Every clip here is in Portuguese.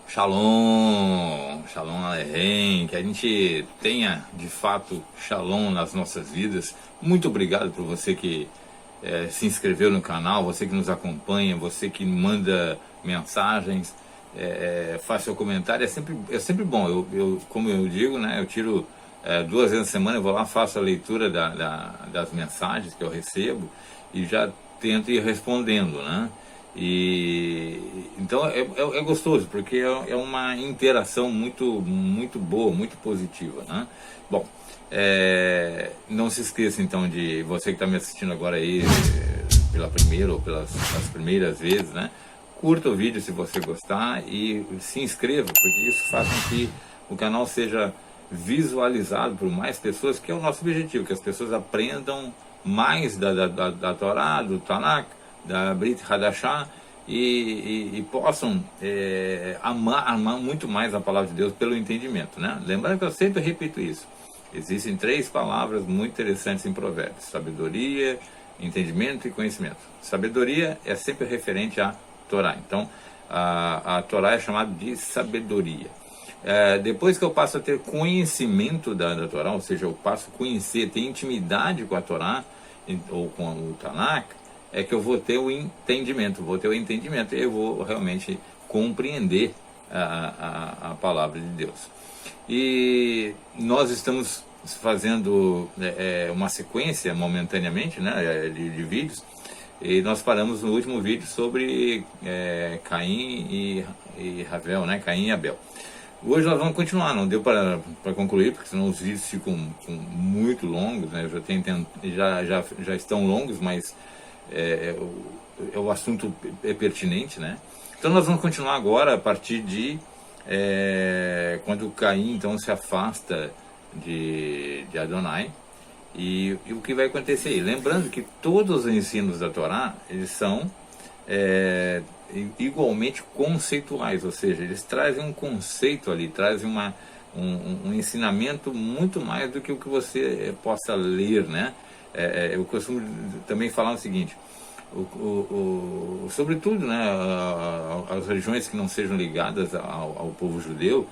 Shalom, Shalom Aleichem, que a gente tenha de fato Shalom nas nossas vidas. Muito obrigado por você que se inscreveu no canal, você que nos acompanha, você que manda mensagens, faz seu comentário, é sempre bom. Como eu digo, né, eu tiro 2 vezes na semana, eu vou lá, faço a leitura das mensagens que eu recebo e já tento ir respondendo, né? Então é gostoso, porque é uma interação muito boa, muito positiva, né? Bom, não se esqueça então de você que está me assistindo agora aí pela primeira ou pelas primeiras vezes, né? Curta o vídeo se você gostar e se inscreva, porque isso faz com que o canal seja visualizado por mais pessoas, que é o nosso objetivo, que as pessoas aprendam mais da Torá, do Tanakh, da Brit Hadashah, e possam amar muito mais a palavra de Deus pelo entendimento, né? Lembrando que eu sempre repito isso, existem 3 palavras muito interessantes em Provérbios: sabedoria, entendimento e conhecimento. Sabedoria é sempre referente à Torá, então a Torá é chamada de sabedoria. Depois que eu passo a ter conhecimento da Torá, ou seja, eu passo a conhecer, ter intimidade com a Torá ou com o Tanakh, é que eu vou ter o entendimento, e eu vou realmente compreender a palavra de Deus. E nós estamos fazendo uma sequência momentaneamente, né, de vídeos, e nós paramos no último vídeo sobre Caim e Havel, né, Caim e Abel. Hoje nós vamos continuar, não deu para concluir, porque senão os vídeos ficam muito longos, né? Já estão longos, mas o assunto é pertinente, né? Então nós vamos continuar agora a partir de quando Caim então se afasta de Adonai, e o que vai acontecer aí. Lembrando que todos os ensinos da Torá, eles são igualmente conceituais, ou seja, eles trazem um conceito ali, trazem um ensinamento muito mais do que o que você possa ler, né? Eu costumo também falar o seguinte, sobretudo, né, as religiões que não sejam ligadas ao povo judeu,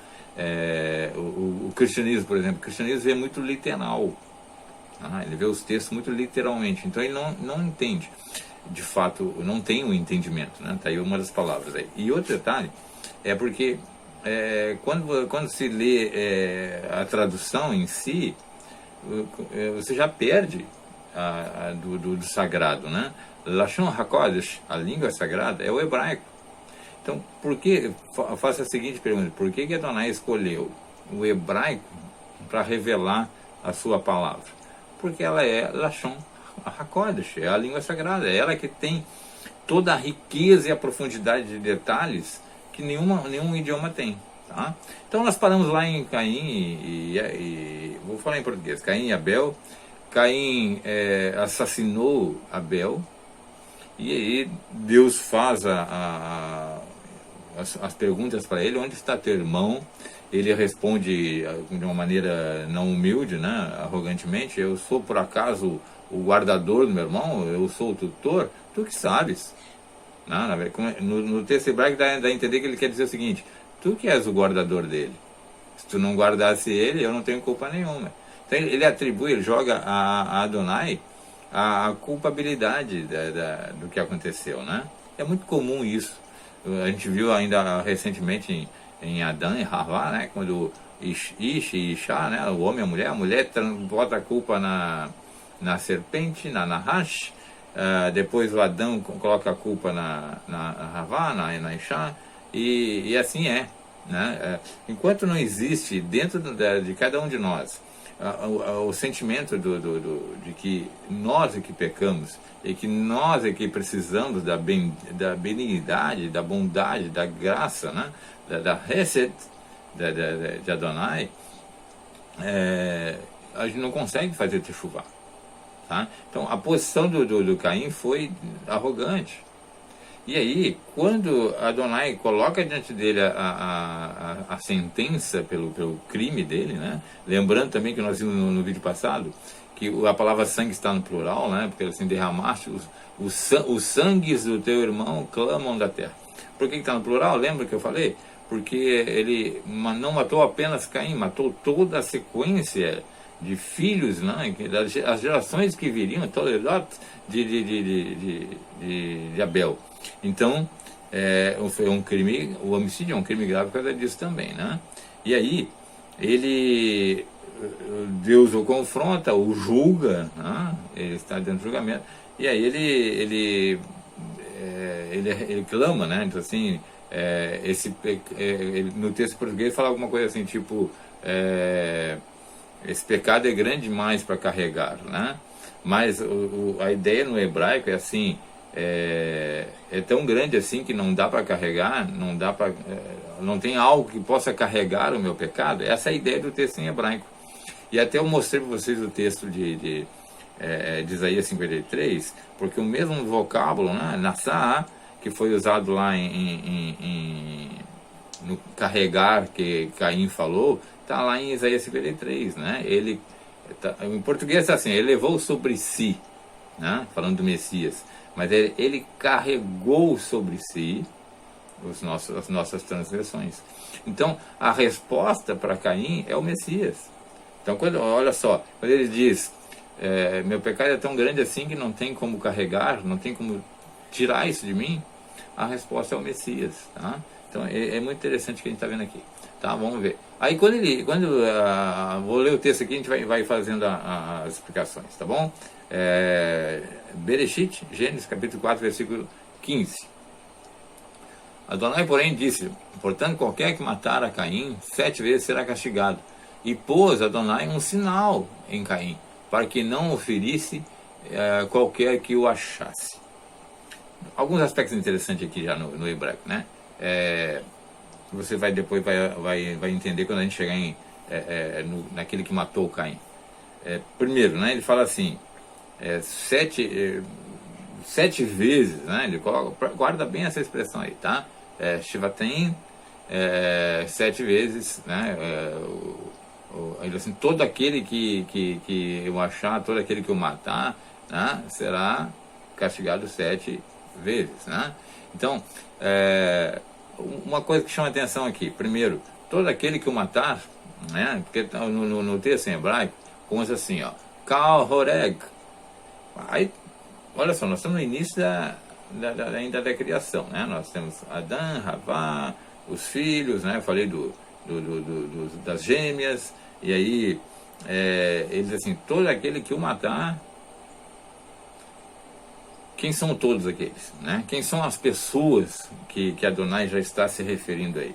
o cristianismo, por exemplo, o cristianismo é muito literal, ele vê os textos muito literalmente, então ele não entende, de fato, não tem o entendimento, né? Tá aí uma das palavras aí. E outro detalhe é porque quando se lê a tradução em si, você já perde do sagrado, né? Lashon HaKodesh, a língua sagrada, é o hebraico. Então, eu faço a seguinte pergunta: por que Adonai escolheu o hebraico para revelar a sua palavra? Porque ela é Lashon HaKodesh, é a língua sagrada, é ela que tem toda a riqueza e a profundidade de detalhes que nenhum idioma tem, tá? Então nós paramos lá em Caim e vou falar em português, Caim e Abel. Caim assassinou Abel, e aí Deus faz as perguntas para ele: onde está teu irmão? Ele responde de uma maneira não humilde, né, arrogantemente: eu sou por acaso o guardador do meu irmão? Eu sou o tutor? Tu que sabes. No texto hebraico dá a entender que ele quer dizer o seguinte: tu que és o guardador dele, se tu não guardasse ele, eu não tenho culpa nenhuma. Então ele joga a Adonai a culpabilidade do que aconteceu, né? É muito comum isso. A gente viu ainda recentemente em Adão e Havá, né, quando Ish e Isha, né, o homem e a mulher bota a culpa na serpente, na Nahash, depois o Adão coloca a culpa na Havá, na Isha, e assim né? Enquanto não existe dentro de cada um de nós o sentimento de que nós é que pecamos, e que nós é que precisamos da benignidade, da bondade, da graça, né? da Hesed de Adonai, a gente não consegue fazer teshuvah, tá? Então a posição do Caim foi arrogante. E aí, quando Adonai coloca diante dele a sentença pelo crime dele, né? Lembrando também que nós vimos no vídeo passado que a palavra sangue está no plural, né? Porque assim, derramaste os sangues do teu irmão clamam da terra. Por que está no plural? Lembra que eu falei? porque ele não matou apenas Caim, matou toda a sequência de filhos, né, as gerações que viriam, Toledot de Abel. Então, foi um crime, o homicídio é um crime grave por causa disso também, né? E aí, Deus o confronta, o julga, né? Ele está dentro do julgamento, e aí ele clama, né? Então, assim, no texto português fala alguma coisa assim, tipo, esse pecado é grande demais para carregar, né? Mas a ideia no hebraico é assim, é tão grande assim que não dá para carregar, não tem algo que possa carregar o meu pecado. Essa é a ideia do texto em hebraico. E até eu mostrei para vocês o texto de Isaías 53, porque o mesmo vocábulo, né, nassá, que foi usado lá no carregar que Caim falou, está lá em Isaías 53, né? Em português está assim, ele levou sobre si, né? Falando do Messias, mas ele carregou sobre si as nossas transgressões. Então, a resposta para Caim é o Messias. Então, olha só, quando ele diz, meu pecado é tão grande assim que não tem como carregar, não tem como tirar isso de mim, a resposta é o Messias, tá? Então, é muito interessante o que a gente está vendo aqui. Tá, vamos ver. Aí vou ler o texto aqui, a gente vai fazendo as explicações, tá bom? Bereshit, Gênesis capítulo 4, versículo 15. Adonai, porém, disse, portanto, qualquer que matar a Caim, 7 vezes será castigado. E pôs Adonai um sinal em Caim, para que não o ferisse qualquer que o achasse. Alguns aspectos interessantes aqui já no hebraico, né? Você depois vai entender quando a gente chegar naquele que matou Caim. Primeiro, né, ele fala assim, 7 vezes, né, ele guarda bem essa expressão aí, tá? Shivatim, 7 vezes, né, ele assim, todo aquele que eu achar, todo aquele que eu matar, né, será castigado 7 vezes, né? Então, uma coisa que chama atenção aqui, primeiro, todo aquele que o matar, né, porque no texto em hebraico, consta assim, ó, Kal Horeg. Aí, olha só, nós estamos no início ainda da criação, né? Nós temos Adão, Havá, os filhos, né? Eu falei das gêmeas, e aí ele diz assim, todo aquele que o matar. Quem são todos aqueles, né? Quem são as pessoas que Adonai já está se referindo aí?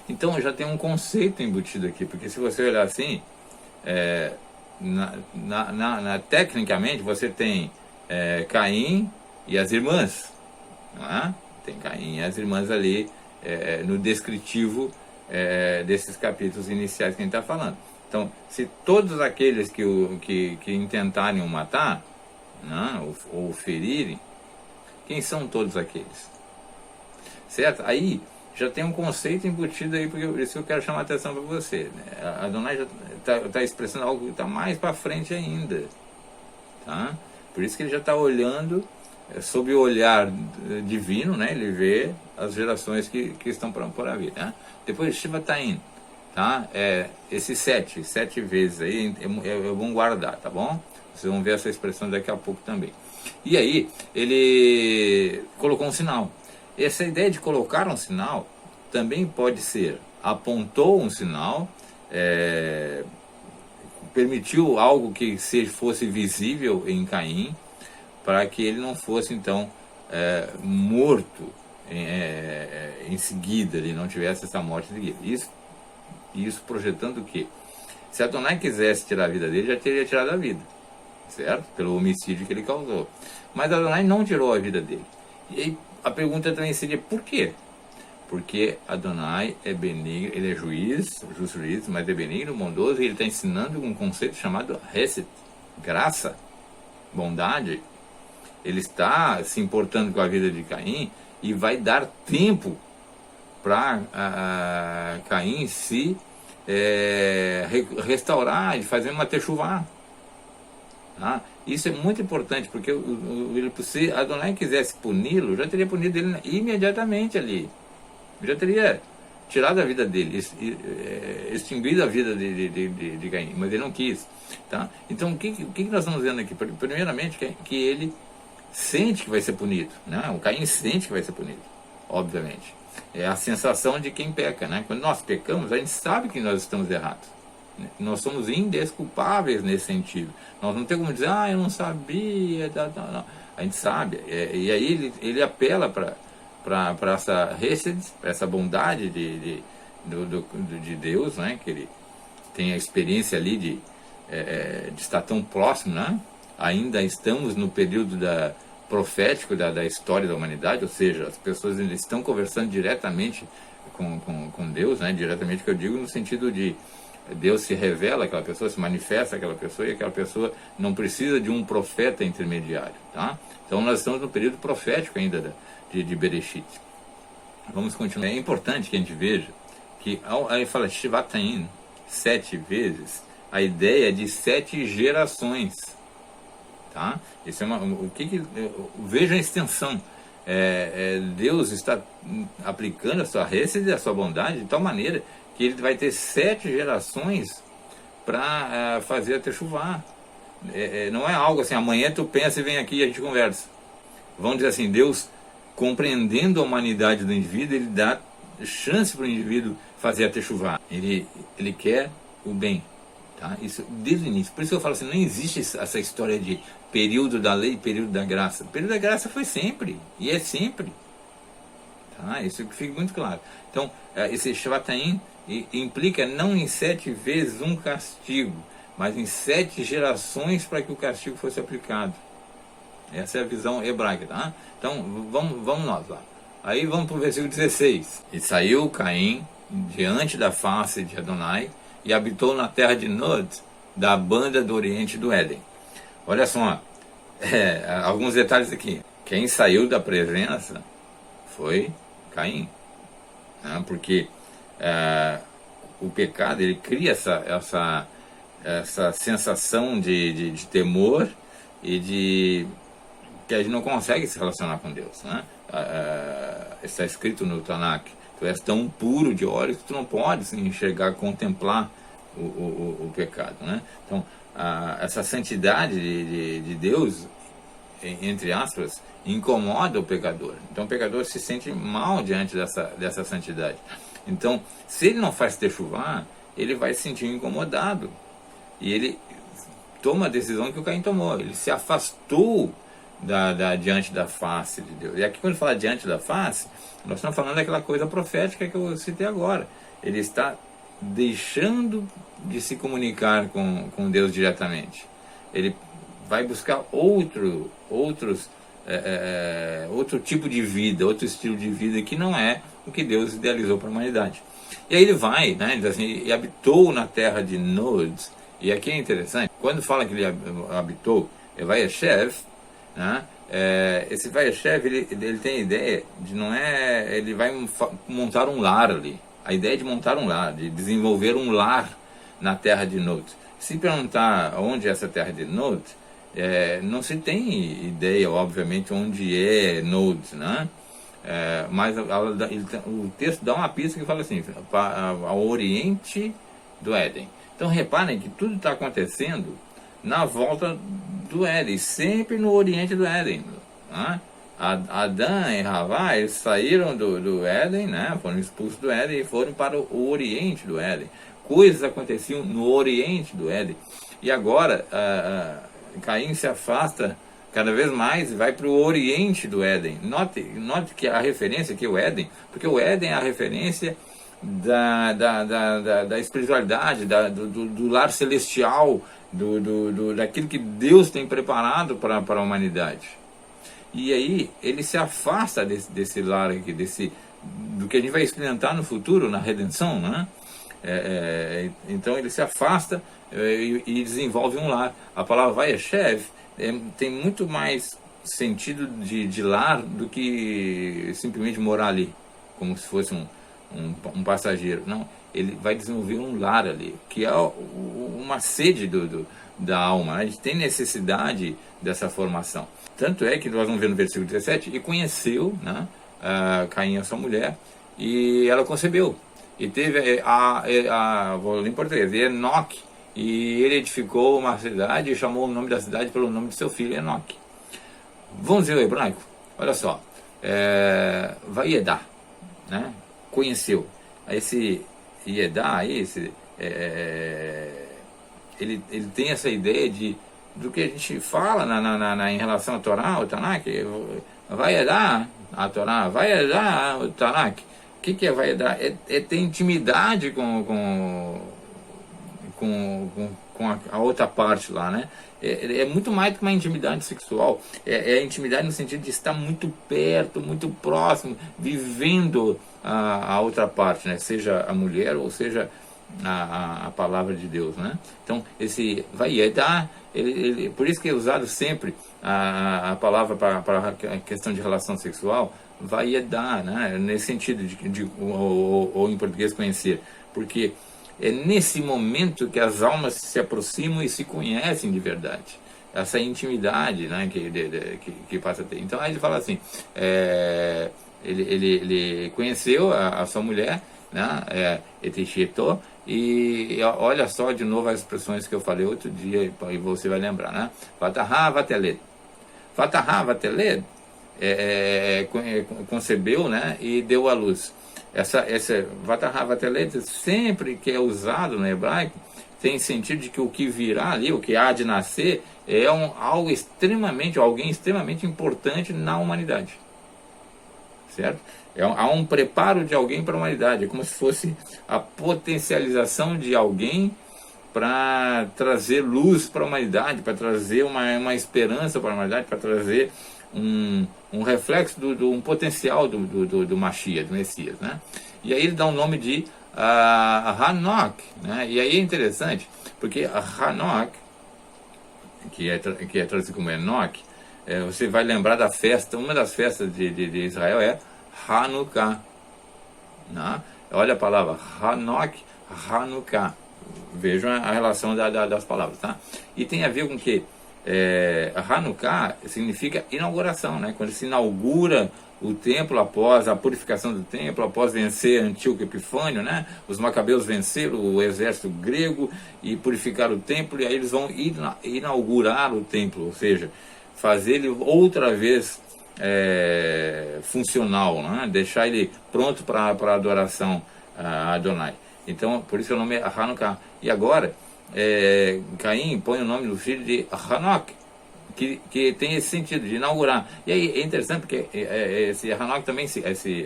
Então já tem um conceito embutido aqui, porque se você olhar assim, tecnicamente você tem Caim e as irmãs, não é? Tem Caim e as irmãs ali no descritivo desses capítulos iniciais que a gente está falando. Então, se todos aqueles que intentarem o matar, não, ou ferirem, quem são todos aqueles? Certo? Aí já tem um conceito embutido aí, porque isso eu quero chamar a atenção para você, né? A Adonai já está expressando algo que está mais para frente ainda, tá? Por isso que ele já está olhando sob o olhar divino, né? Ele vê as gerações que estão por vir, né? Depois Shivatim, tá? Esses 7 vezes aí é bom guardar, tá bom? Vocês vão ver essa expressão daqui a pouco também. E aí, ele colocou um sinal. Essa ideia de colocar um sinal também pode ser, apontou um sinal, permitiu algo que fosse visível em Caim, para que ele não fosse, então, morto em seguida, ele não tivesse essa morte em seguida. Isso projetando o quê? Se Adonai quisesse tirar a vida dele, já teria tirado a vida, certo? Pelo homicídio que ele causou. Mas Adonai não tirou a vida dele. E aí, a pergunta também seria, por quê? Porque Adonai é benigno, ele é justo juiz, mas é benigno, bondoso, e ele está ensinando um conceito chamado Hesed, graça, bondade. Ele está se importando com a vida de Caim e vai dar tempo para Caim se restaurar e fazer uma techuvá. Tá? Isso é muito importante, porque se Adonai quisesse puni-lo, já teria punido ele imediatamente ali. Já teria tirado a vida dele, extinguido a vida de Caim, mas ele não quis. Tá? Então o que nós estamos vendo aqui? Primeiramente que ele sente que vai ser punido, né? O Caim sente que vai ser punido, obviamente. É a sensação de quem peca, né? Quando nós pecamos, a gente sabe que nós estamos errados. Nós somos indesculpáveis nesse sentido. Nós não temos como dizer, eu não sabia, não. A gente sabe. E aí ele apela para essa hesed, para essa bondade de Deus, né? Que ele tem a experiência ali de estar tão próximo, né? Ainda estamos no período profético da história da humanidade, ou seja, as pessoas ainda estão conversando diretamente com Deus, né? Diretamente que eu digo no sentido de Deus se revela àquela pessoa, se manifesta àquela pessoa, e aquela pessoa não precisa de um profeta intermediário, tá? Então nós estamos no período profético ainda de Bereshit. Vamos continuar. É importante que a gente veja que aí fala Shivataim 7 vezes, a ideia de 7 gerações, tá? Isso é veja a extensão. Deus está aplicando a sua hesed, a sua bondade de tal maneira que ele vai ter 7 gerações para fazer a techuvá. Não é algo assim, amanhã tu pensa e vem aqui e a gente conversa. Vamos dizer assim, Deus, compreendendo a humanidade do indivíduo, ele dá chance para o indivíduo fazer a techuvá. Ele quer o bem. Tá? Isso desde o início. Por isso que eu falo assim, não existe essa história de período da lei e período da graça. O período da graça foi sempre, e é sempre. Tá? Isso que fica muito claro. Então, esse Shivataim implica não em 7 vezes um castigo, mas em 7 gerações para que o castigo fosse aplicado. Essa é a visão hebraica, tá? Então, vamos nós lá. Aí vamos para o versículo 16. E saiu Caim diante da face de Adonai e habitou na terra de Nod, da banda do oriente do Éden. Olha só, alguns detalhes aqui. Quem saiu da presença foi Caim, né? Porque o pecado, ele cria essa sensação de temor e de que a gente não consegue se relacionar com Deus, né? Está escrito no Tanakh, tu és tão puro de olhos que tu não podes enxergar, contemplar o pecado, né? Então, essa santidade de Deus, entre aspas, incomoda o pecador. Então o pecador se sente mal diante dessa santidade. Então, se ele não faz techuvá, ele vai se sentir incomodado. E ele toma a decisão que o Caim tomou. Ele se afastou diante da face de Deus. E aqui, quando fala diante da face, nós estamos falando daquela coisa profética que eu citei agora. Ele está deixando de se comunicar com Deus diretamente. Ele vai buscar outro tipo de vida, outro estilo de vida que não é o que Deus idealizou para a humanidade. E aí ele vai, né, diz assim, e habitou na terra de Nod. E aqui é interessante, quando fala que ele habitou, Vayeshev, né, esse Vayeshev, ele tem a ideia de, não é, ele vai montar um lar ali. A ideia de montar um lar, de desenvolver um lar na terra de Nod. Se perguntar onde é essa terra de Nod, não se tem ideia, obviamente, onde é Nod, né? Mas o texto dá uma pista que fala assim, ao oriente do Éden. Então reparem que tudo está acontecendo na volta do Éden, sempre no oriente do Éden, né? Adão e Havá, eles saíram do Éden, né? Foram expulsos do Éden e foram para o oriente do Éden. Coisas aconteciam no oriente do Éden. E agora Caim se afasta cada vez mais e vai para o oriente do Éden. Note que a referência aqui é o Éden, porque o Éden é a referência da espiritualidade, do lar celestial, daquilo que Deus tem preparado para a humanidade. E aí ele se afasta desse lar aqui, do que a gente vai experimentar no futuro, na redenção, né? Então ele se afasta e desenvolve um lar. A palavra Vayeshev tem muito mais sentido de lar do que simplesmente morar ali, como se fosse um passageiro. Não, ele vai desenvolver um lar ali, que é uma sede da alma. A gente tem necessidade dessa formação. Tanto é que nós vamos ver no versículo 17, e conheceu, né, Caim, a sua mulher, e ela concebeu. e teve vou ler em português, Enoque, e ele edificou uma cidade e chamou o nome da cidade pelo nome de seu filho, Enoque. Vamos ver o hebraico? Olha só, Vaiedá, né? Conheceu. Esse Iedá aí, ele tem essa ideia do que a gente fala em relação à Torá, o Tanakh, Vaiedá, a Torá, Vaiedá, o Tanakh. O que é Vaiedá? É ter intimidade com a outra parte lá, né? É muito mais do que uma intimidade sexual, é intimidade no sentido de estar muito perto, muito próximo, vivendo a outra parte, né? Seja a mulher ou seja a palavra de Deus, né? Então, esse Vaiedá, por isso que é usado sempre a palavra para a questão de relação sexual, Vaiedá, né? Nesse sentido ou em português conhecer, porque é nesse momento que as almas se aproximam e se conhecem de verdade. Essa intimidade, né, que passa a ter. Então aí ele fala assim, ele conheceu a sua mulher, né, Etishieto, e olha só de novo as expressões que eu falei outro dia, e você vai lembrar, né? Vatahá vateled. Vatahá vateled concebeu, né, e deu à luz. Essa Vatahá vateled, sempre que é usado no hebraico, tem sentido de que o que virá ali, o que há de nascer, é alguém extremamente importante na humanidade. Certo? Há um preparo de alguém para a humanidade, é como se fosse a potencialização de alguém para trazer luz para a humanidade, para trazer uma esperança para a humanidade, para trazer um reflexo um potencial do Mashiach, do Messias, né? E aí ele dá o nome de Hanok, né? E aí é interessante, porque Hanok, que é traduzido como Enoch, você vai lembrar da festa, uma das festas de Israel é Hanukkah, né? Olha a palavra Hanok, Hanukkah, vejam a relação das palavras, tá? E tem a ver com que Hanukkah significa inauguração, né? Quando se inaugura o templo após a purificação do templo, após vencer Antíoco Epifânio, né? Os macabeus venceram o exército grego e purificaram o templo, e aí eles vão inaugurar o templo, ou seja, fazer ele outra vez funcional, né? Deixar ele pronto para a adoração a Adonai. Então, por isso o nome é Hanukkah. E agora, Caim põe o nome do filho de Hanok, que tem esse sentido de inaugurar. E aí é interessante porque esse Hanok também,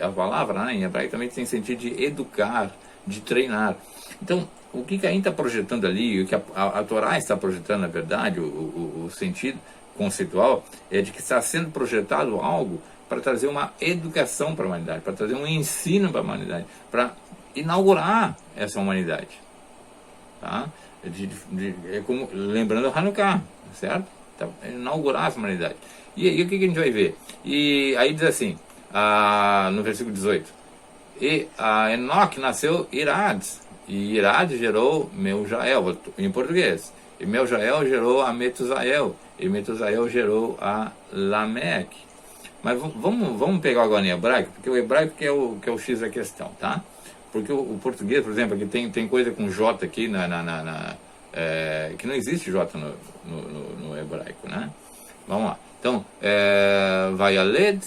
a palavra, né, em hebraico também tem sentido de educar, de treinar. Então, o que Caim está projetando ali, o que a Torá está projetando, na verdade, o sentido conceitual, é de que está sendo projetado algo para trazer uma educação para a humanidade, para trazer um ensino para a humanidade, para inaugurar essa humanidade. Tá? Como, lembrando o Hanukkah, certo? Tá, inaugurar essa humanidade. E aí o que a gente vai ver? E aí diz assim, no versículo 18, e Enoque nasceu Irad, e Irad gerou Meujael, em português, e Meujael gerou a Metusael, e Metusael gerou a Lameque. Mas vamos pegar agora em hebraico, porque o hebraico que é o X da questão, tá? Porque o português, por exemplo, aqui tem coisa com J aqui, que não existe J no hebraico, né? Vamos lá. Então, Vayaled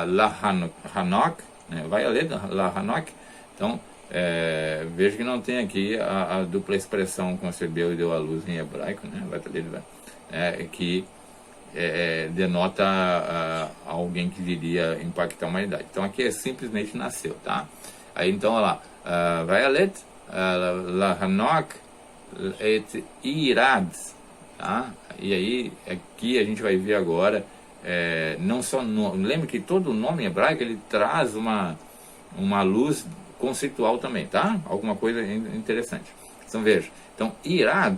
Lahanok, né? Vayaled Lahanok. Então, veja que não tem aqui a dupla expressão concebeu e deu à luz em hebraico, né? Que denota alguém que viria impactar a humanidade. Então aqui é simplesmente nasceu, tá? Aí então olha lá, Violet, Lahanok, et Irad, tá? E aí aqui a gente vai ver agora, não só lembre que todo nome hebraico ele traz uma luz conceitual também, tá? Alguma coisa interessante. Então veja, então Irad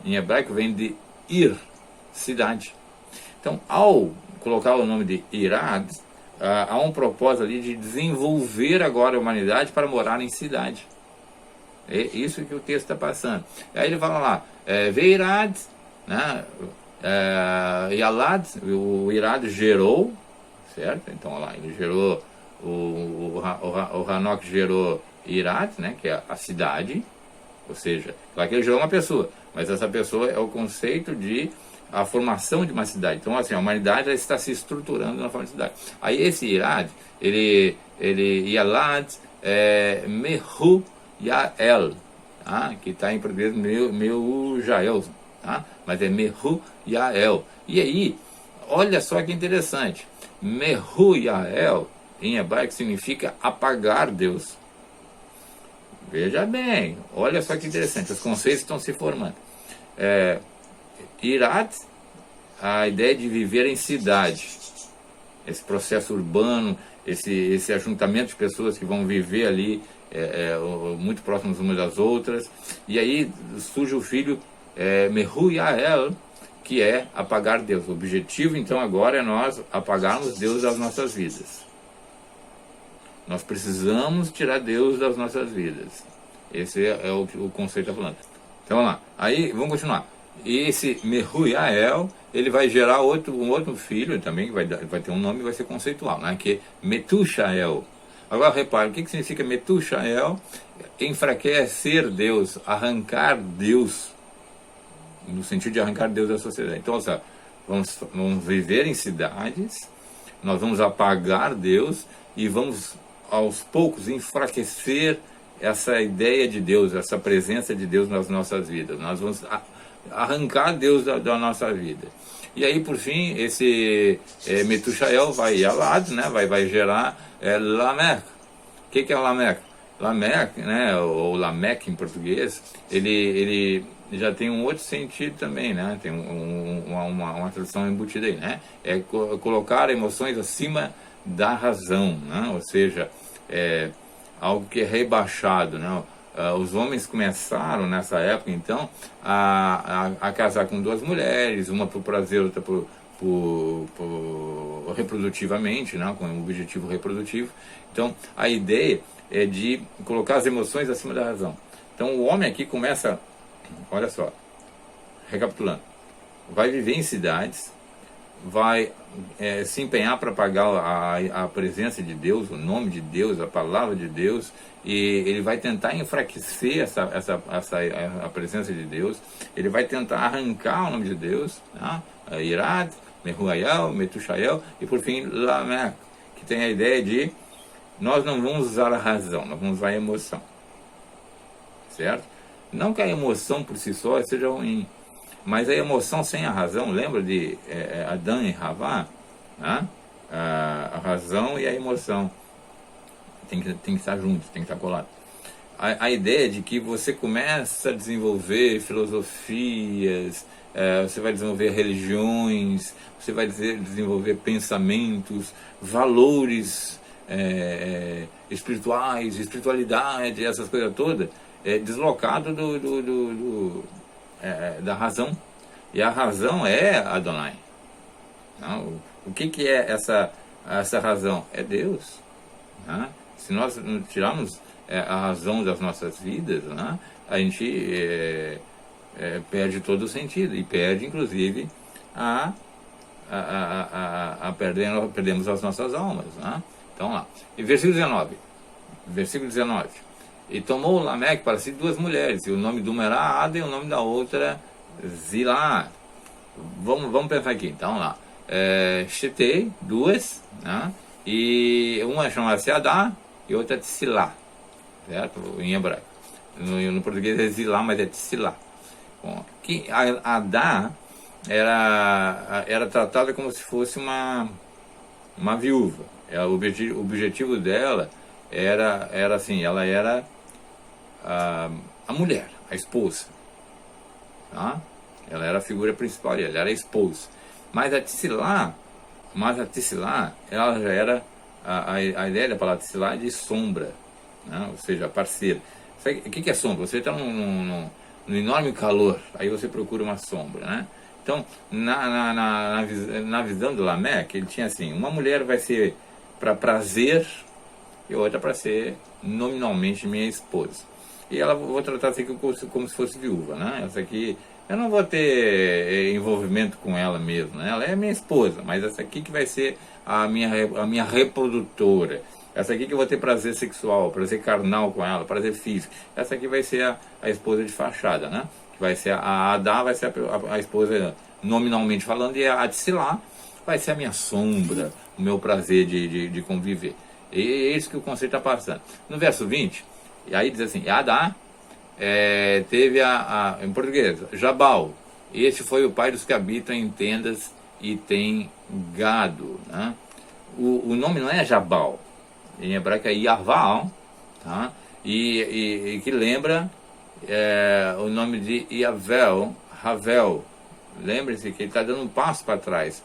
em hebraico vem de Ir, cidade. Então, ao colocar o nome de Irad, há um propósito ali de desenvolver agora a humanidade para morar em cidade. É isso que o texto está passando. Aí ele fala lá, Veirad, né? Yalad, o Irad gerou, certo? Então, olha lá, ele gerou o Hanok gerou Irad, né, que é a cidade, ou seja, claro que ele gerou uma pessoa, mas essa pessoa é o conceito de a formação de uma cidade. Então, assim, a humanidade já está se estruturando na forma de cidade. Aí esse Irad, ele Yalad, Mehu Yael, tá? Que está em português meu Jael, tá? Mas é Mehu Yael. E aí, olha só que interessante, Mehu Yael em hebraico significa apagar Deus. Veja bem, olha só que interessante, os conceitos estão se formando. Irat, a ideia de viver em cidade, esse processo urbano, esse ajuntamento de pessoas que vão viver ali muito próximas umas das outras, e aí surge o filho Mehu Yael, que é apagar Deus. O objetivo então agora é nós apagarmos Deus das nossas vidas. Nós precisamos tirar Deus das nossas vidas. Esse é o conceito da planta. Então vamos lá. Aí vamos continuar. E esse Mehu Yael, ele vai gerar um outro filho também, que vai ter um nome e vai ser conceitual, né? Que é Metushael. Agora repare, o que significa Metushael? Enfraquecer Deus, arrancar Deus, no sentido de arrancar Deus da sociedade. Então, seja, vamos viver em cidades, nós vamos apagar Deus e vamos aos poucos enfraquecer essa ideia de Deus, essa presença de Deus nas nossas vidas. Nós vamos arrancar Deus da nossa vida. E aí, por fim, esse Metushael vai Yalad, né, vai gerar Lameque. O que é Lameque? Lameque, né, ou Lameque em português, ele já tem um outro sentido também, né? Tem uma tradução embutida aí, né? É colocar emoções acima da razão, né? Ou seja, algo que é rebaixado, né? Os homens começaram nessa época então a casar com duas mulheres, uma por prazer, outra por reprodutivamente, né? Com um objetivo reprodutivo. Então a ideia é de colocar as emoções acima da razão. Então o homem aqui começa, olha só, recapitulando, vai viver em cidades, vai se empenhar para pagar a presença de Deus, o nome de Deus, a palavra de Deus, e ele vai tentar enfraquecer a presença de Deus, ele vai tentar arrancar o nome de Deus, né? Irad, Mehuayel, Metushael, e por fim Lameque, que tem a ideia de nós não vamos usar a razão, nós vamos usar a emoção, certo? Não que a emoção por si só seja ruim, mas a emoção sem a razão, lembra de Adão e Havá? Né? A razão e a emoção tem que estar juntos, tem que estar colado. A ideia de que você começa a desenvolver filosofias, você vai desenvolver religiões, você vai desenvolver pensamentos, valores espirituais, espiritualidade, essas coisas todas, deslocado da razão. E a razão é Adonai. Não? O que é essa razão? É Deus. Né? Se nós tirarmos a razão das nossas vidas, né, a gente perde todo o sentido. E perde, inclusive, perdemos as nossas almas. Né? Então, lá. E versículo 19. Versículo 19. E tomou Lameque para si duas mulheres, e o nome de uma era Ada e o nome da outra Zilá. Vamos pensar aqui, então lá. Chetei, duas, né? E uma chama-se Adá e outra Tsilá, certo? Em hebraico. No português é Zilá, mas é Tsilá. Bom, que a Adá era tratada como se fosse uma viúva. O objetivo dela era assim, ela era a mulher, a esposa, tá? Ela era a figura principal, ela era a esposa. Mas a Tsilá, ela já era a ideia da palavra Tsilá é de sombra, né? Ou seja, parceira. O que é sombra? Você está num enorme calor, aí você procura uma sombra, né? Então, na visão do Lameque, ele tinha assim, uma mulher vai ser para prazer e outra para ser nominalmente minha esposa. E ela vou tratar assim como se fosse viúva, né? Essa aqui eu não vou ter envolvimento com ela mesmo, né? Ela é minha esposa, mas essa aqui que vai ser a minha reprodutora. Essa aqui que eu vou ter prazer sexual, prazer carnal com ela, prazer físico. Essa aqui vai ser a esposa de fachada, né? Que vai ser a Adá, vai ser a esposa nominalmente falando, e a Tzilá vai ser a minha sombra, o meu prazer de conviver. E é isso que o conceito está passando. No verso 20, e aí diz assim, Adá teve em português, Jabal. Este foi o pai dos que habitam em tendas e tem gado, né? O nome não é Jabal, em hebraico é Yaval, tá? E que lembra o nome de Yavel, Havel. Lembre-se que ele está dando um passo para trás.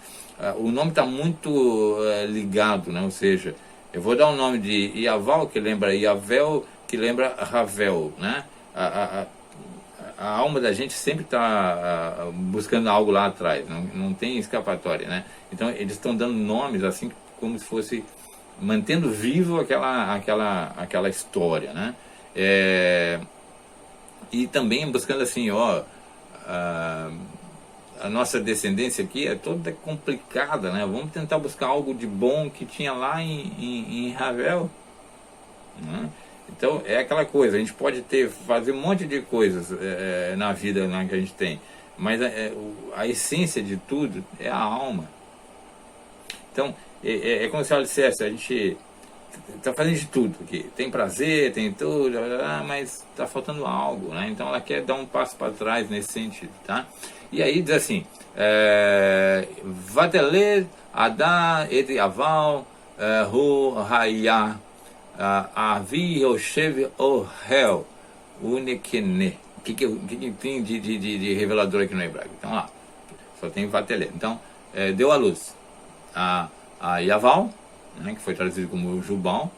O nome está muito ligado, né? Ou seja, eu vou dar o nome de Yaval, que lembra Yavel, que lembra Havel, né? A alma da gente sempre está buscando algo lá atrás, não tem escapatória, né? Então eles estão dando nomes assim como se fosse mantendo vivo aquela história, né? E também buscando assim, ó, a nossa descendência aqui é toda complicada, né? Vamos tentar buscar algo de bom que tinha lá em Ravel, né? Então é aquela coisa, a gente pode fazer um monte de coisas na vida, né, que a gente tem, mas a essência de tudo é a alma. Então é como se ela dissesse, a gente está fazendo de tudo aqui, tem prazer, tem tudo, mas está faltando algo, né? Então ela quer dar um passo para trás nesse sentido, tá? E aí diz assim, Vatelet Adá et Yaval Hu Hayah Avi Yoshev Ohel Unekene. O que tem de revelador aqui no hebraico? Então lá, só tem Vatelet. Então, deu à luz a Yaval, né, que foi traduzido como Jubal,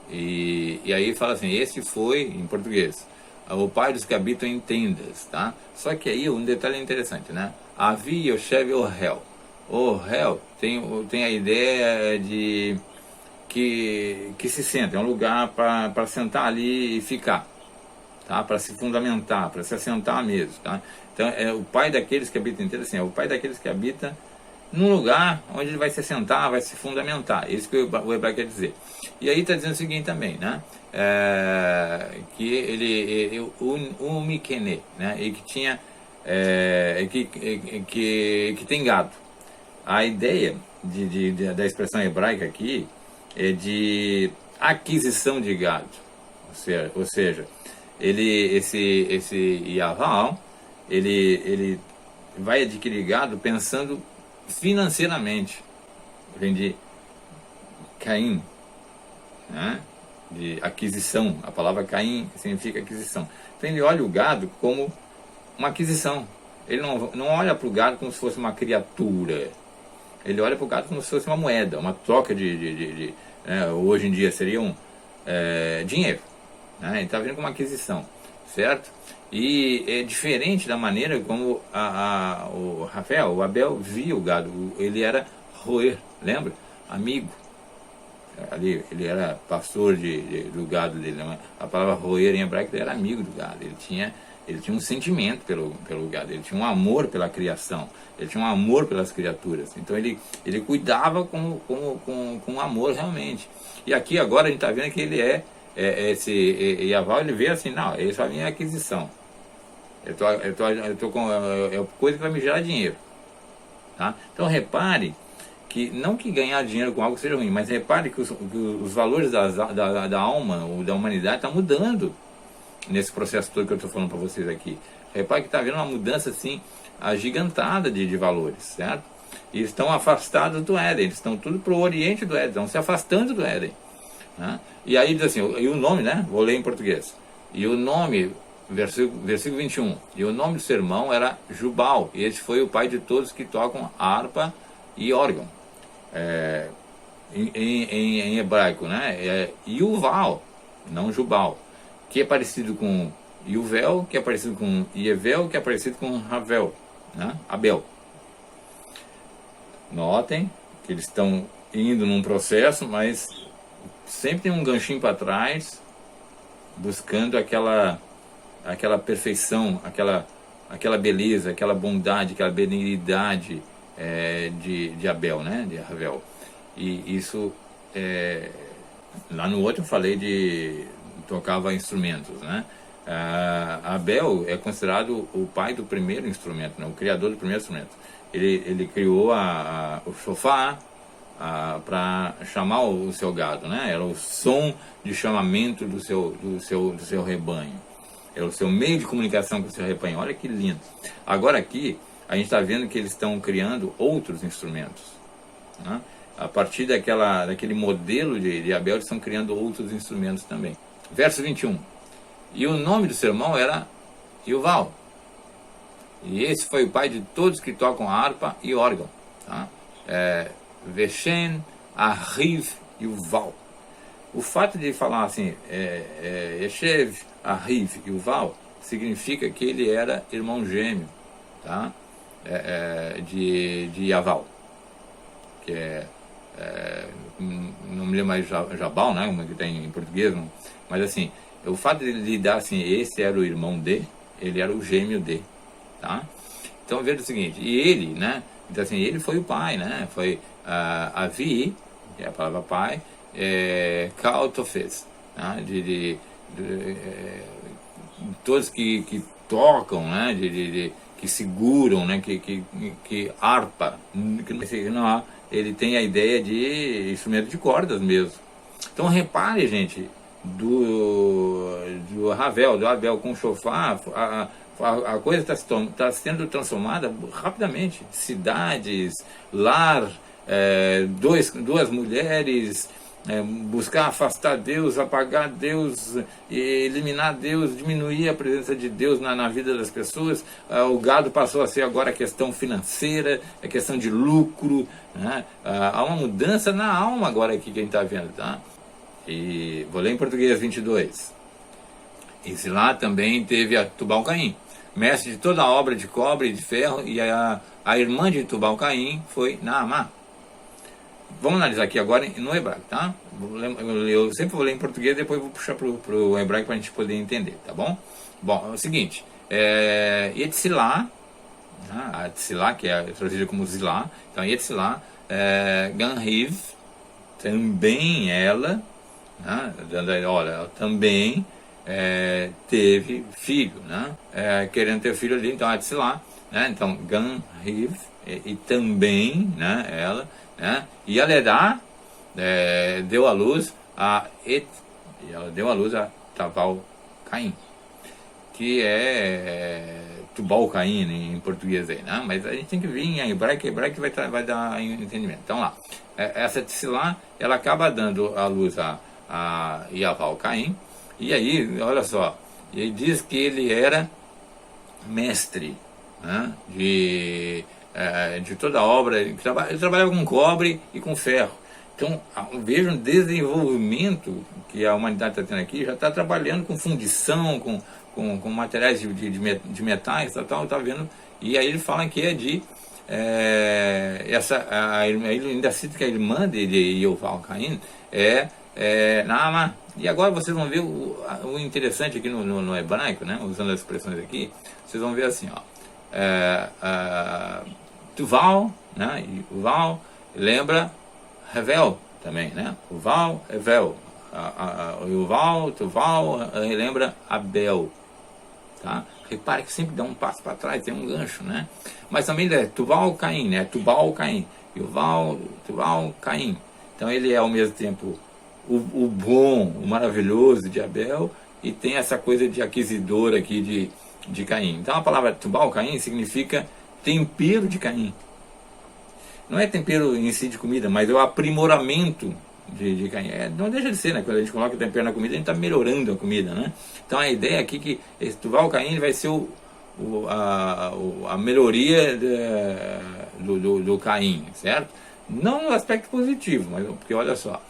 e aí fala assim, esse foi, em português, o pai dos que habitam em tendas, tá? Só que aí um detalhe interessante, né? Avi Yoshev Ohel. Ohel tem a ideia de que se senta, é um lugar para sentar ali e ficar, tá? Para se fundamentar, para se assentar mesmo, tá? Então é o pai daqueles que habitam em tendas, assim, é o pai daqueles que habitam num lugar onde ele vai se assentar, vai se fundamentar. Isso que o hebraico quer dizer. E aí está dizendo o seguinte também, né? Que ele o Mikene, né? E que tinha que tem gado. A ideia da expressão hebraica aqui é de aquisição de gado, ou seja, esse Yaval, ele vai adquirir gado pensando financeiramente. Vem de Caim, né? De aquisição. A palavra Caim significa aquisição. Então ele olha o gado como uma aquisição. Ele não olha para o gado como se fosse uma criatura. Ele olha para o gado como se fosse uma moeda, uma troca hoje em dia seria dinheiro, né? Ele está vendo como uma aquisição, certo? E é diferente da maneira como o Rafael, o Abel via o gado. Ele era roer, lembra? Amigo. Ali, ele era pastor do gado dele. Né? A palavra roer em hebraico era amigo do gado. Ele tinha um sentimento pelo gado, ele tinha um amor pela criação, ele tinha um amor pelas criaturas. Então ele cuidava com amor realmente. E aqui agora a gente está vendo que ele esse Yaval, ele vê assim, não, ele só vem a aquisição. Eu tô com coisa que vai me gerar dinheiro, tá? Então repare que não que ganhar dinheiro com algo seja ruim, mas repare que os valores da alma ou da humanidade estão mudando nesse processo todo que eu estou falando para vocês aqui. Repare que está havendo uma mudança assim agigantada de valores, certo? E estão afastados do Éden, eles estão tudo para o oriente do Éden, estão se afastando do Éden, né? E aí diz assim, e o nome, né? Vou ler em português. E o nome, versículo 21, e o nome do seu irmão era Jubal, e esse foi o pai de todos que tocam harpa e órgão. Em hebraico, né? Yuval, não Jubal, que é parecido com Yuvel, que é parecido com Yevel, que é parecido com Havel, né? Abel. Notem que eles estão indo num processo, mas sempre tem um ganchinho para trás, buscando aquela perfeição, aquela beleza, aquela bondade, aquela benignidade de Abel, né? De Havel. E isso Lá no outro eu falei de tocava instrumentos, né? Abel é considerado o pai do primeiro instrumento, né? O criador do primeiro instrumento. Ele criou o shofar para chamar o seu gado, né? Era o som de chamamento do seu rebanho. Era o seu meio de comunicação com o seu rebanho. Olha que lindo. Agora aqui, a gente está vendo que eles estão criando outros instrumentos, né? A partir daquele modelo de Abel, eles estão criando outros instrumentos também. Verso 21. E o nome do seu irmão era Yuval. E esse foi o pai de todos que tocam harpa e órgão. Tá? Veshen, Ahiv, Yuval. O fato de falar assim, Yeshev, Ahiv, Yuval, significa que ele era irmão gêmeo, tá? De Yaval, que não me lembro mais Jabal, né, como que tem em português, não? Mas assim, o fato de ele dar assim, esse era o irmão de, ele era o gêmeo de, tá? Então veja o seguinte, e ele, né, então assim, ele foi o pai, né, foi Avi, que é a palavra pai, Kautofes, né, todos que tocam, né, que seguram, né, que harpa, não, ele tem a ideia de instrumento de cordas mesmo. Então repare, gente, do Ravel, do Abel com o shofar, a coisa está sendo transformada rapidamente. Cidades, lar, duas mulheres, buscar afastar Deus, apagar Deus, eliminar Deus, diminuir a presença de Deus na vida das pessoas. O gado passou a ser agora a questão financeira, a questão de lucro, né? Há uma mudança na alma agora aqui que a gente está vendo, tá? E vou ler em português 22. E lá também teve a Tubal-Caim, mestre de toda a obra de cobre e de ferro, e a irmã de Tubal-Caim foi Naamá. Vamos analisar aqui agora no hebraico, tá? Eu sempre vou ler em português, depois vou puxar para o hebraico para a gente poder entender, tá bom? Bom, é o seguinte, Yetzilá, né? A Yetzilá, que é traduzida como Zilá, então Yetzilá, Ganriv, também ela, né? Olha, também teve filho, né? Querendo ter filho ali, então Yetzilá, né? Então Ganriv, e também, né, ela, né? E a Ledá deu à luz e ela deu à luz a Tubal-Caim, que é Tubal-Caim em português aí, né? Mas a gente tem que vir em hebraico vai dar entendimento. Então lá, essa Tsilá, ela acaba dando à luz a Yaval-Caim, e aí, olha só, ele diz que ele era mestre, né, de toda a obra. Ele trabalhava com cobre e com ferro. Então veja um desenvolvimento que a humanidade está tendo aqui, já está trabalhando com fundição, com materiais de metais, tá vendo? E aí ele fala que é de ele ainda cita que a irmã de Yuval-Caim Naamá. E agora vocês vão ver o interessante aqui no hebraico, né? Usando as expressões aqui, vocês vão ver assim, ó, Tuval, né? E Uval lembra Revel também, né? Uval, Revel. Uval, Tuval lembra Abel, tá? Repare que sempre dá um passo para trás, tem um gancho, né? Mas também é Tubal-Caim, né? Tubal-Caim. Yuval, Tubal-Caim. Então ele é ao mesmo tempo o bom, o maravilhoso de Abel, e tem essa coisa de aquisitor aqui de Caim. Então a palavra Tubal-Caim significa tempero de Caim. Não é tempero em si de comida, mas é o aprimoramento de Caim. Não deixa de ser, né? Quando a gente coloca o tempero na comida, a gente está melhorando a comida, né? Então a ideia aqui é que esse Tubal-Caim vai ser a melhoria do Caim, certo? Não no aspecto positivo, mas porque olha só,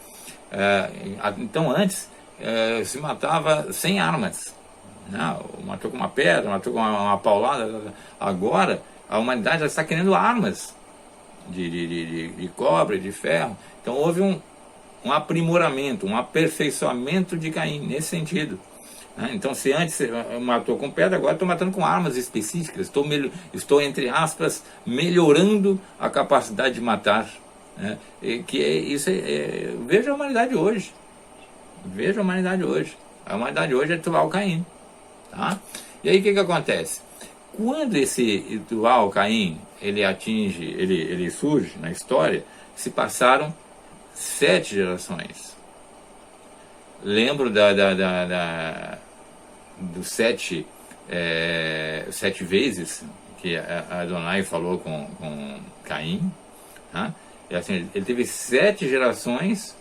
então antes se matava sem armas, né? Matou com uma pedra, matou com uma paulada. Agora a humanidade já está querendo armas de cobre, de ferro. Então houve um aprimoramento, um aperfeiçoamento de Caim nesse sentido, né? Então se antes matou com pedra, agora estou matando com armas específicas. Estou entre aspas melhorando a capacidade de matar, né? Veja a humanidade hoje. Veja a humanidade hoje. A humanidade hoje é Tubal Caim. Tá? E aí o que acontece? Quando esse Tubal Caim ele surge na história, se passaram 7 gerações. Lembro dos 7 vezes que a Adonai falou com Caim. Tá? E assim, ele teve 7 gerações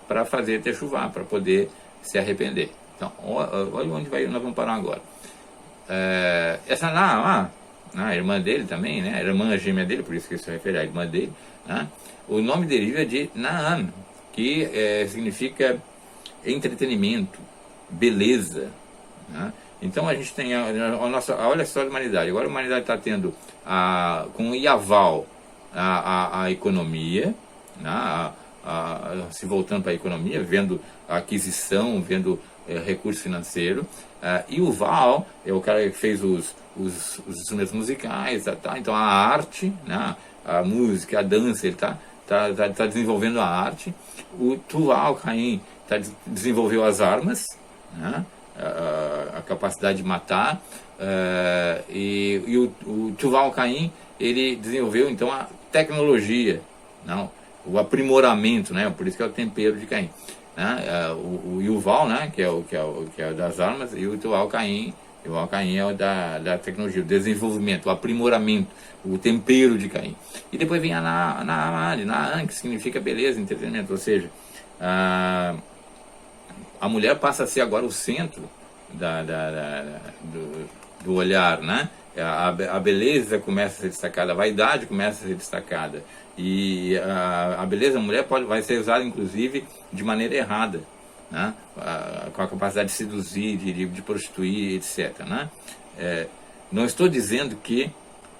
para fazer techuvá, para poder se arrepender. Então, olha onde nós vamos parar agora. Essa a irmã dele também, né? A irmã gêmea dele, por isso que se refere à irmã dele, né? O nome deriva de Naam, que significa entretenimento, beleza, né? Então a gente tem olha só a humanidade. Agora a humanidade está tendo com o Yaval a economia, né? Se voltando para a economia, vendo a aquisição, vendo recurso financeiro, e o Val é o cara que fez os instrumentos musicais, tá? Então a arte, né? A música, a dança, ele tá desenvolvendo a arte. O Tuval Caim desenvolveu as armas, né? A capacidade de matar, e o Tuval Caim ele desenvolveu então a tecnologia, não, o aprimoramento, né? Por isso que é o tempero de Caim, né? O Yuval, né? que é das armas, e o Tuval Caim, é o da tecnologia, o desenvolvimento, o aprimoramento, o tempero de Caim. E depois vem a Naan, que significa beleza, entretenimento, ou seja, a mulher passa a ser agora o centro do olhar, né? A beleza começa a ser destacada, a vaidade começa a ser destacada, e a beleza da mulher vai ser usada inclusive de maneira errada, né? Com a capacidade de seduzir, de prostituir, etc, né? Não estou dizendo que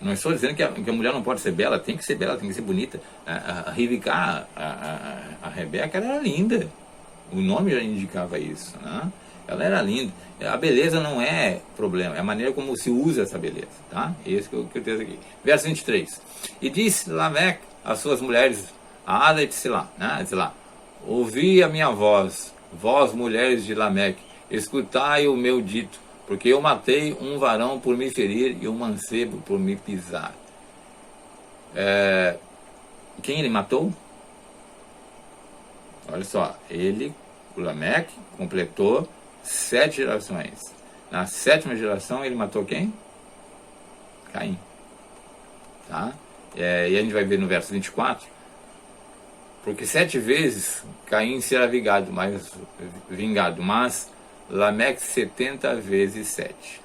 a mulher não pode ser bela, tem que ser bela, tem que ser bonita. A Rivka, a Rebeca, ela era linda, o nome já indicava isso, né? Ela era linda. A beleza não é problema, é a maneira como se usa essa beleza, tá? É isso que eu tenho aqui. Verso 23. E disse Lameque às suas mulheres, a Ada e Tsilá, né? Tsilá, ouvi a minha voz, vós mulheres de Lameque, escutai o meu dito, porque eu matei um varão por me ferir e um mancebo por me pisar. Quem ele matou? Olha só, o Lameque, completou 7 gerações. Na 7ª geração ele matou quem? Caim. Tá? E a gente vai ver no verso 24, porque 7 vezes Caim será vingado, mas Lameque 70 vezes 7.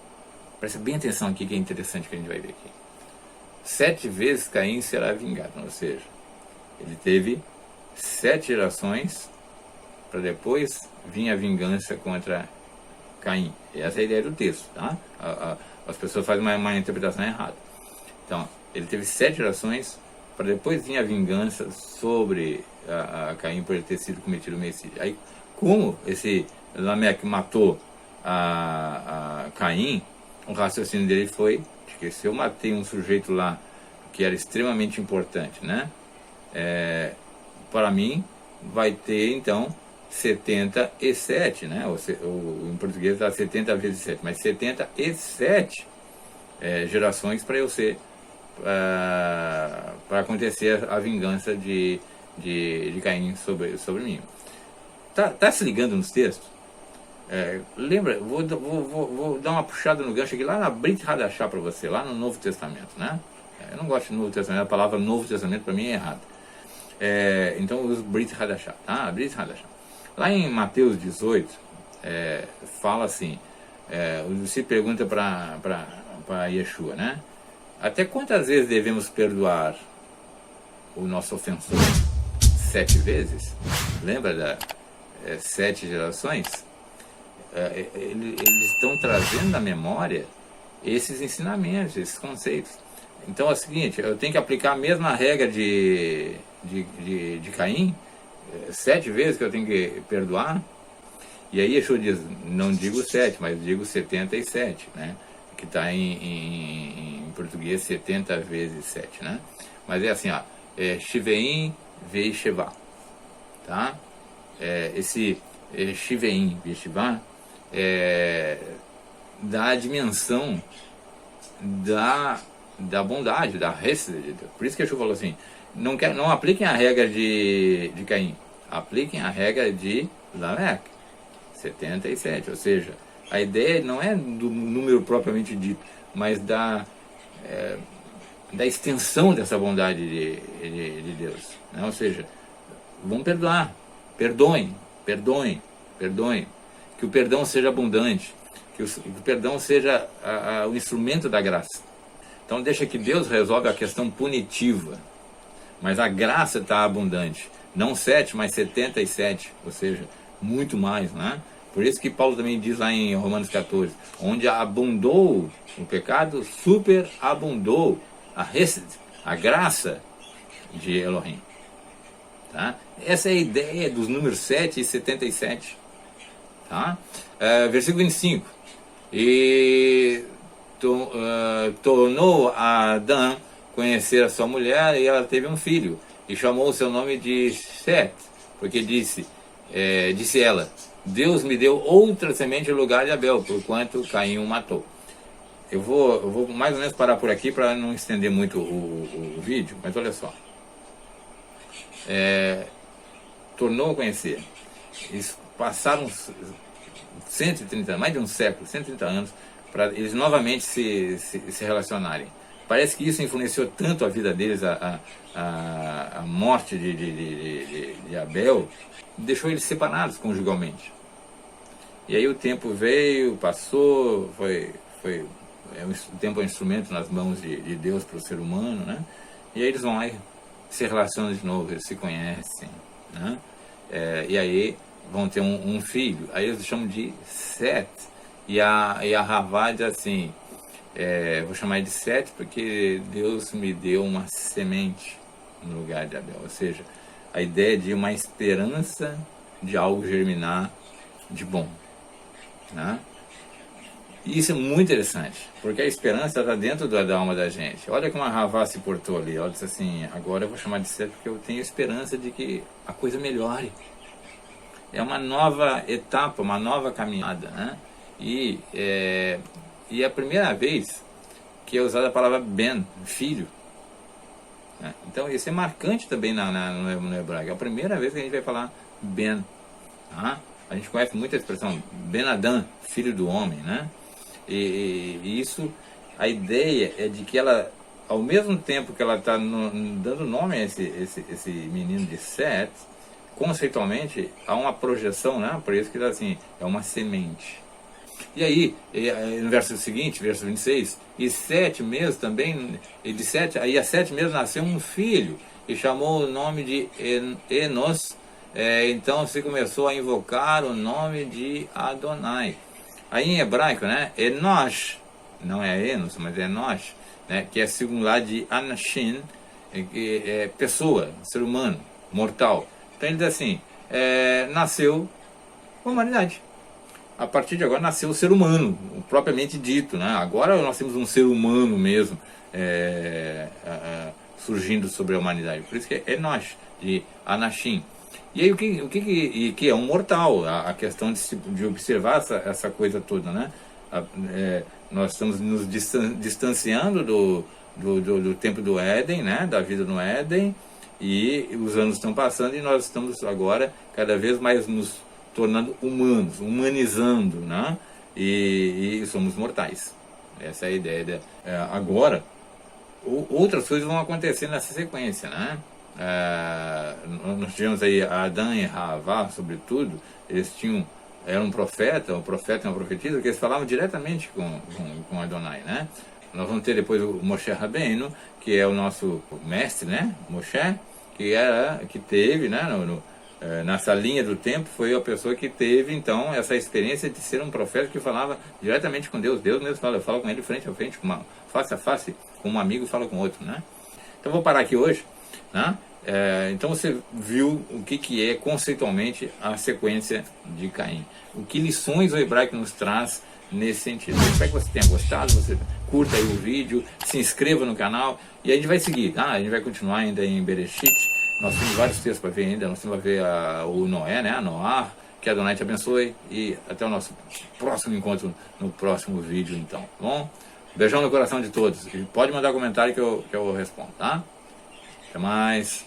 Presta bem atenção aqui que é interessante que a gente vai ver aqui. 7 vezes Caim será vingado, ou seja, ele teve 7 gerações para depois vir a vingança contra Caim. Essa é a ideia do texto, tá? As pessoas fazem uma interpretação errada. Então, ele teve 7 gerações para depois vir a vingança sobre a Caim por ele ter sido cometido homicídio. Aí, como esse Lameque matou a Caim, o raciocínio dele foi de que se eu matei um sujeito lá que era extremamente importante, né? Para mim vai ter então 77, né? Em português dá 70 vezes 7, mas 77 gerações para eu ser, para acontecer a vingança de Caim sobre mim. Tá se ligando nos textos? Lembra, vou dar uma puxada no gancho aqui lá na Brit Hadashah para você, lá no Novo Testamento, né? Eu não gosto do Novo Testamento, a palavra Novo Testamento para mim é errada. Então eu uso Brit Hadashah, tá? Brit Hadashah. Lá em Mateus 18, fala assim, o discípulo pergunta para Yeshua, né? Até quantas vezes devemos perdoar o nosso ofensor? 7 vezes? Lembra das 7 gerações? Eles estão trazendo à memória esses ensinamentos, esses conceitos. Então é o seguinte, eu tenho que aplicar a mesma regra de Caim, 7 vezes que eu tenho que perdoar. E aí Yeshua diz, não digo 7, mas digo 77, né? Que está em português 70 vezes 7, né? Mas é assim, ó, Shiveim Veishevá, tá? Esse Shiveim, Yeshivá, da dimensão da bondade, da Hesed de Deus. Por isso que Yeshua falou assim, não apliquem a regra de Caim, apliquem a regra de Lameque, 77, ou seja, a ideia não é do número propriamente dito, mas da extensão dessa bondade de Deus, né? Ou seja, vamos perdoar, perdoem, que o perdão seja abundante, que o perdão seja o instrumento da graça. Então deixa que Deus resolve a questão punitiva, mas a graça está abundante, não 7, mas 77, ou seja, muito mais, né? Por isso que Paulo também diz lá em Romanos 14, onde abundou o pecado, superabundou a Hesed, a graça de Elohim. Tá? Essa é a ideia dos números 7 e 77. Tá? Versículo 25. E tornou a Adão conhecer a sua mulher, e ela teve um filho, e chamou o seu nome de Set, porque disse ela, Deus me deu outra semente no lugar de Abel, porquanto Caim o matou. Eu vou mais ou menos parar por aqui para não estender muito o vídeo, mas olha só. Tornou a conhecer. Eles passaram 130, mais de um século, 130 anos, para eles novamente se relacionarem. Parece que isso influenciou tanto a vida deles, a morte de Abel, deixou eles separados conjugalmente. E aí o tempo veio, passou, o tempo é um instrumento nas mãos de Deus para o ser humano, né? E aí eles vão lá e se relacionam de novo, eles se conhecem, né? E aí vão ter um filho, aí eles chamam de Set, e a Havá diz assim, vou chamar de Set porque Deus me deu uma semente no lugar de Abel, ou seja, a ideia de uma esperança de algo germinar de bom, né? E isso é muito interessante, porque a esperança está dentro da alma da gente. Olha como a Havá se portou ali, ela disse assim, agora eu vou chamar de Set porque eu tenho esperança de que a coisa melhore. É uma nova etapa, uma nova caminhada, né? E é a primeira vez que é usada a palavra Ben, filho. Né? Então isso é marcante também no hebraico. É a primeira vez que a gente vai falar Ben. Tá? A gente conhece muito a expressão Ben Adam, filho do homem, né? E isso, a ideia é de que ela, ao mesmo tempo que ela está dando nome a esse menino de Set, conceitualmente há uma projeção, né? Por isso que está assim, é uma semente. E aí, no verso seguinte, verso 26, e 7 meses também, aí a 7 meses nasceu um filho, e chamou o nome de Enos. Então se começou a invocar o nome de Adonai. Aí em hebraico, né, Enosh, não é Enos, mas é Enosh, né, que é singular de Anashin, que é pessoa, ser humano, mortal. Então ele diz assim, nasceu a humanidade. A partir de agora nasceu o ser humano, propriamente dito, né? Agora nós temos um ser humano mesmo surgindo sobre a humanidade. Por isso que é Enosh, de Anashim. E aí o que é um mortal, a questão de observar essa coisa toda, né? Nós estamos nos distanciando do tempo do Éden, né? Da vida no Éden, e os anos estão passando e nós estamos agora cada vez mais nos tornando humanos, humanizando, né? E somos mortais. Essa é a ideia. Agora, outras coisas vão acontecer nessa sequência, né? Nós tivemos aí Adão e Havá, sobretudo, eles era um profeta e uma profetisa, que eles falavam diretamente com Adonai, né? Nós vamos ter depois o Moshe Rabbeinu, que é o nosso mestre, né? Moshe, que teve, né? Nessa linha do tempo, foi a pessoa que teve, então, essa experiência de ser um profeta que falava diretamente com Deus. Deus mesmo fala, eu falo com ele frente a frente, face a face, como um amigo fala com outro, né? Então, vou parar aqui hoje, né? Então você viu o que é conceitualmente a sequência de Caim. O que lições o hebraico nos traz nesse sentido. Eu espero que você tenha gostado, você curta aí o vídeo, se inscreva no canal e a gente vai seguir, tá? A gente vai continuar ainda em Bereshit. Nós temos vários textos para ver ainda, nós temos para ver o Noé, né? A Noar, Que a Adonai te abençoe e até o nosso próximo encontro no próximo vídeo então, tá bom? Beijão no coração de todos. E pode mandar comentário que eu respondo, tá? Até mais.